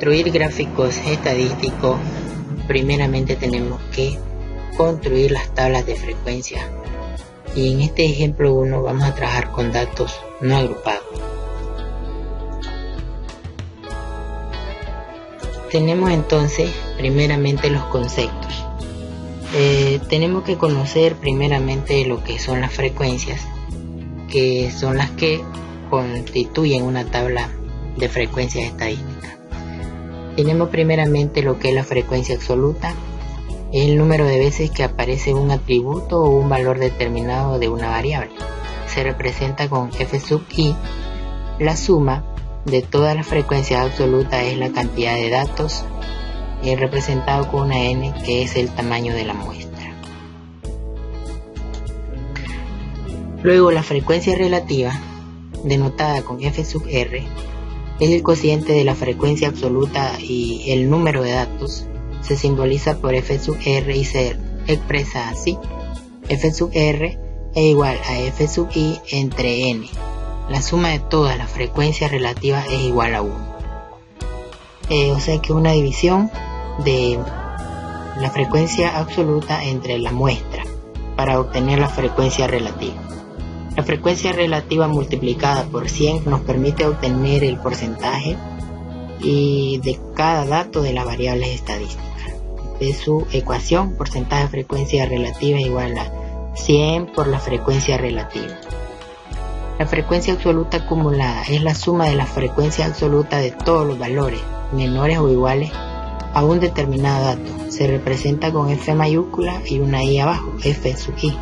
construir gráficos estadísticos, primeramente tenemos que construir las tablas de frecuencia. Y en este ejemplo 1 vamos a trabajar con datos no agrupados. Tenemos entonces primeramente los conceptos. Tenemos que conocer primeramente lo que son las frecuencias, que son las que constituyen una tabla de frecuencias estadísticas. Tenemos primeramente lo que es la frecuencia absoluta, es el número de veces que aparece un atributo o un valor determinado de una variable. Se representa con f sub i. La suma de todas las frecuencias absolutas es la cantidad de datos, representado con una n, que es el tamaño de la muestra. Luego la frecuencia relativa, denotada con f sub r, es el cociente de la frecuencia absoluta y el número de datos se simboliza por f sub r y se expresa así: f sub r es igual a f sub i entre n. La suma de todas las frecuencias relativas es igual a 1. O sea que una división de la frecuencia absoluta entre la muestra para obtener la frecuencia relativa. La frecuencia relativa multiplicada por 100 nos permite obtener el porcentaje y de cada dato de las variables estadísticas. De su ecuación, porcentaje de frecuencia relativa es igual a 100 por la frecuencia relativa. La frecuencia absoluta acumulada es la suma de la frecuencia absoluta de todos los valores menores o iguales a un determinado dato. Se representa con f mayúscula y una i abajo, f sub i.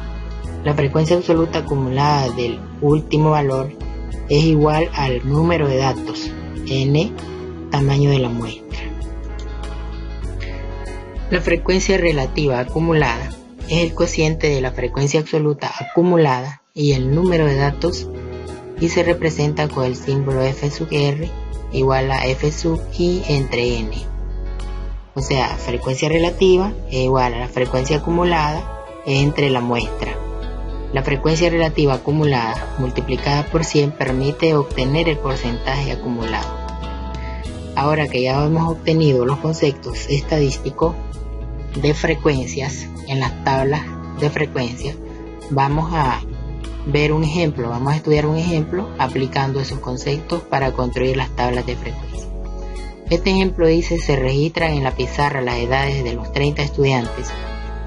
La frecuencia absoluta acumulada del último valor es igual al número de datos, n, tamaño de la muestra. La frecuencia relativa acumulada es el cociente de la frecuencia absoluta acumulada y el número de datos, y se representa con el símbolo f sub r igual a f sub i entre n. O sea, frecuencia relativa es igual a la frecuencia acumulada entre la muestra. La frecuencia relativa acumulada multiplicada por 100 permite obtener el porcentaje acumulado. Ahora que ya hemos obtenido los conceptos estadísticos de frecuencias en las tablas de frecuencias, vamos a ver un ejemplo, vamos a estudiar un ejemplo aplicando esos conceptos para construir las tablas de frecuencia. Este ejemplo dice: se registran en la pizarra las edades de los 30 estudiantes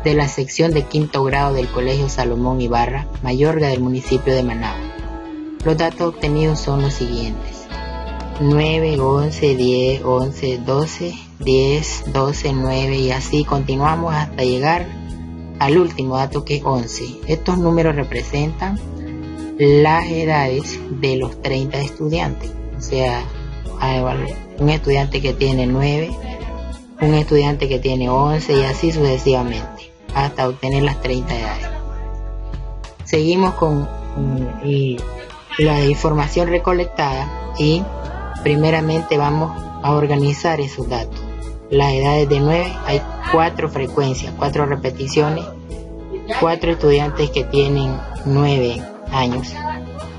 de la sección de quinto grado del Colegio Salomón Ibarra, Mayorga, del municipio de Managua. Los datos obtenidos son los siguientes: 9, 11, 10, 11, 12, 10, 12, 9 y así continuamos hasta llegar al último dato, que es 11. Estos números representan las edades de los 30 estudiantes. O sea, hay un estudiante que tiene 9, un estudiante que tiene 11 y así sucesivamente hasta obtener las 30 edades. Seguimos con la información recolectada y primeramente vamos a organizar esos datos. Las edades de 9, hay 4 frecuencias, 4 repeticiones, 4 estudiantes que tienen 9 años.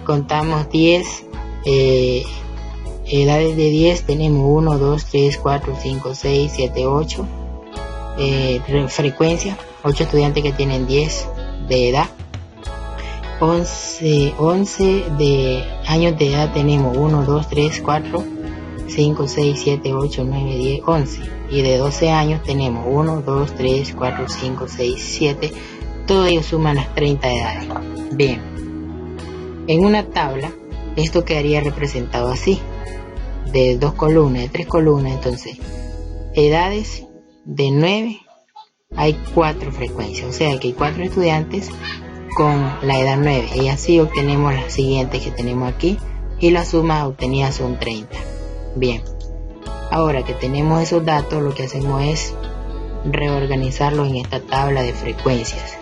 Contamos 10 edades de 10, tenemos 1, 2, 3, 4, 5, 6, 7, 8 frecuencias, 8 estudiantes que tienen 10 de edad. 11 de años de edad tenemos 1, 2, 3, 4, 5, 6, 7, 8, 9, 10, 11. Y de 12 años tenemos 1, 2, 3, 4, 5, 6, 7. Todos ellos suman las 30 edades. Bien, en una tabla esto quedaría representado así, de 2 columnas, de 3 columnas. Entonces, edades de 9, hay 4 frecuencias, o sea que hay 4 estudiantes con la edad 9 y así obtenemos las siguientes que tenemos aquí y la suma obtenida son 30. Bien, ahora que tenemos esos datos, lo que hacemos es reorganizarlos en esta tabla de frecuencias.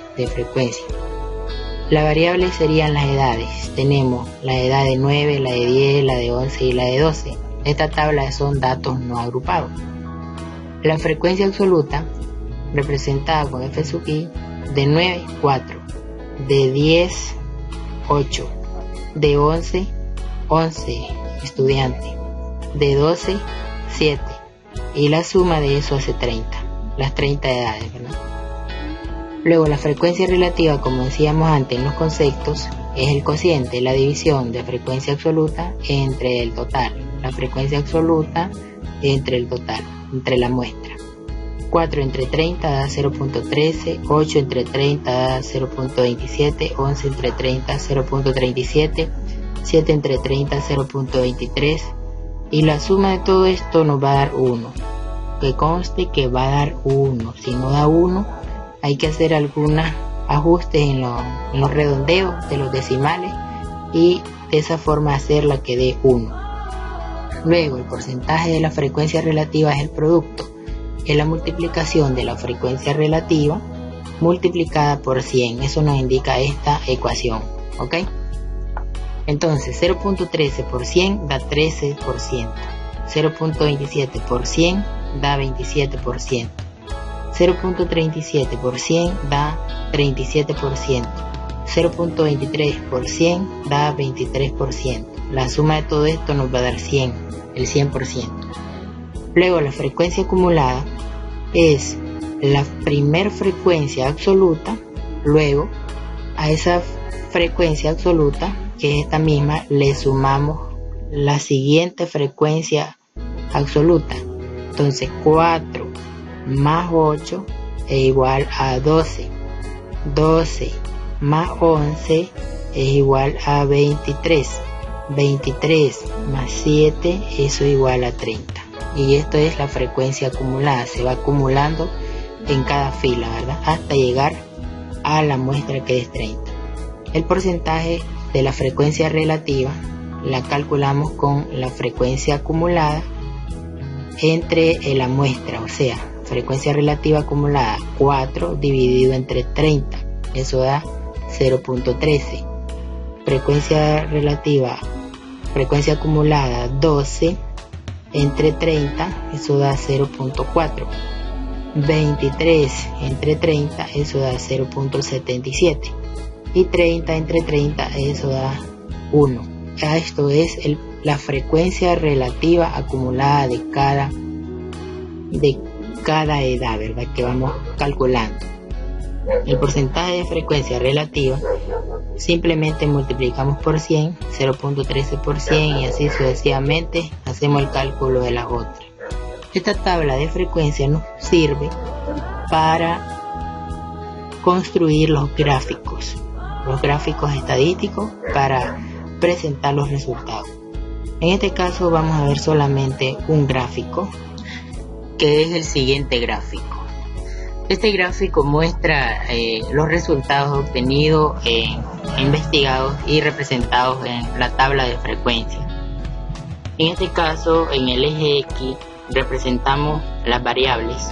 Las variables serían las edades. Tenemos la edad de 9, la de 10, la de 11 y la de 12. Esta tabla son datos no agrupados. La frecuencia absoluta, representada con f sub i, de 9, 4, de 10, 8, de 11, 11 estudiantes, de 12, 7, y la suma de eso hace 30, las 30 edades, ¿verdad? Luego la frecuencia relativa, como decíamos antes en los conceptos, es el cociente, la división de frecuencia absoluta entre el total, la frecuencia absoluta entre el total, entre la muestra. 4 entre 30 da 0.13, 8 entre 30 da 0.27, 11 entre 30 0.37, 7 entre 30 0.23 y la suma de todo esto nos va a dar 1. Que conste que va a dar 1, si no da 1 hay que hacer algunos ajustes en los redondeos de los decimales y de esa forma hacerla que dé 1. Luego el porcentaje de la frecuencia relativa es el producto, es la multiplicación de la frecuencia relativa multiplicada por 100, eso nos indica esta ecuación, ¿ok? Entonces 0.13 por 100 da 13%, 0.27 por 100 da 27%, 0.37 por 100 da 37%, 0.23 por 100 da 23%. La suma de todo esto nos va a dar 100, el 100%. Luego la frecuencia acumulada es la primer frecuencia absoluta, luego a esa frecuencia absoluta, que es esta misma, le sumamos la siguiente frecuencia absoluta. Entonces 4 más 8 es igual a 12, 12 más 11 es igual a 23, 23 más 7 eso es igual a 30. Y esto es la frecuencia acumulada, se va acumulando en cada fila, ¿verdad? Hasta llegar a la muestra que es 30. El porcentaje de la frecuencia relativa la calculamos con la frecuencia acumulada entre la muestra, o sea, frecuencia relativa acumulada 4 dividido entre 30, eso da 0.13. Frecuencia acumulada 12 entre 30, eso da 0.4. 23 entre 30, eso da 0.77. Y 30 entre 30, eso da 1. Esto es la frecuencia relativa acumulada de cada edad, ¿verdad? Que vamos calculando. El porcentaje de frecuencia relativa simplemente multiplicamos por 100, 0.13 por 100 y así sucesivamente hacemos el cálculo de las otras. Esta tabla de frecuencia nos sirve para construir los gráficos estadísticos para presentar los resultados. En este caso vamos a ver solamente un gráfico, que es el siguiente gráfico. Este gráfico muestra los resultados obtenidos, investigados y representados en la tabla de frecuencia. En este caso, en el eje X representamos las variables,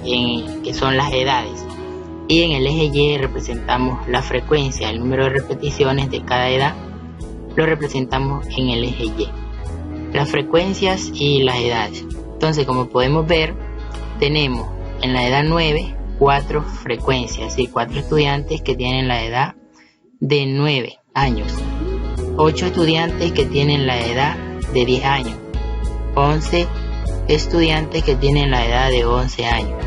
que son las edades, y en el eje Y representamos la frecuencia, el número de repeticiones de cada edad, lo representamos en el eje Y. Las frecuencias y las edades. Entonces, como podemos ver, tenemos en la edad 9 4 frecuencias, y 4 estudiantes que tienen la edad de 9 años, 8 estudiantes que tienen la edad de 10 años, 11 estudiantes que tienen la edad de 11 años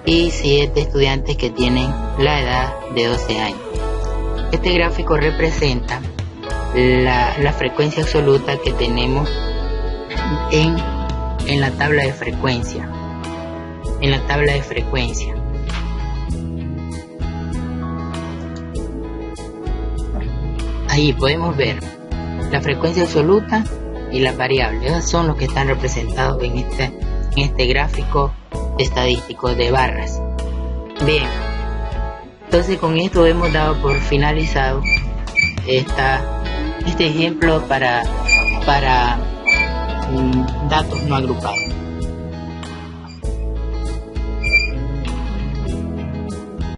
y 7 estudiantes que tienen la edad de 12 años. Este gráfico representa la frecuencia absoluta que tenemos en la tabla de frecuencia. Ahí podemos ver la frecuencia absoluta y las variables. Esos son los que están representados en este gráfico estadístico de barras. Bien, entonces con esto hemos dado por finalizado este ejemplo para datos no agrupados.